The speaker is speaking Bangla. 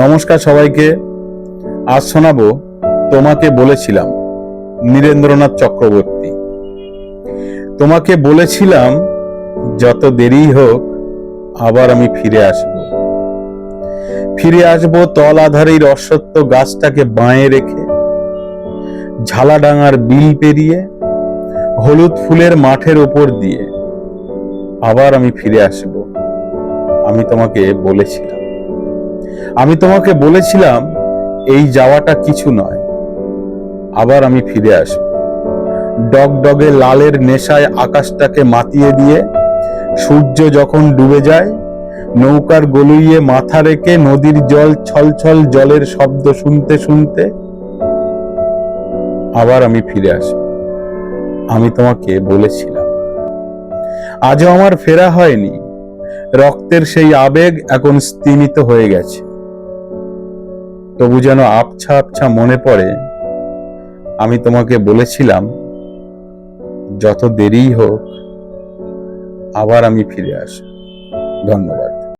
নমস্কার সবাইকে। আজ শোনাবো তোমাকে বলেছিলাম, নীরেন্দ্রনাথ চক্রবর্তী। তোমাকে বলেছিলাম যত দেরি হোক আবার আমি ফিরে আসব। ফিরে আসব তলাধারীর অশ্বত্থ গাছটাকে বাঁয়ে রেখে, ঝালাডাঙ্গার বিল পেরিয়ে, হলুদ ফুলের মাঠের ওপর দিয়ে। আবার আমি ফিরে আসব। আমি তোমাকে বলেছিলাম, আমি তোমাকে বলেছিলাম এই যাওয়াটা কিছু নয়, আবার আমি ফিরে আসব। ডগডগে লালের নেশায় আকাশটাকে মাতিয়ে দিয়ে, সূর্য যখন ডুবে যায়, নৌকার গলুইয়ে মাথা রেখে নদীর জল ছলছল জলের শব্দ শুনতে শুনতে আবার আমি ফিরে আসব। আমি তোমাকে বলেছিলাম। আজও আমার ফেরা হয়নি। রক্তের সেই আবেগ এখন স্তিমিত হয়ে গেছে। তবু যেন আবছা আবছা মনে পড়ে, আমি তোমাকে বলেছিলাম যত দেরিই হোক আবার আমি ফিরে আসব। ধন্যবাদ।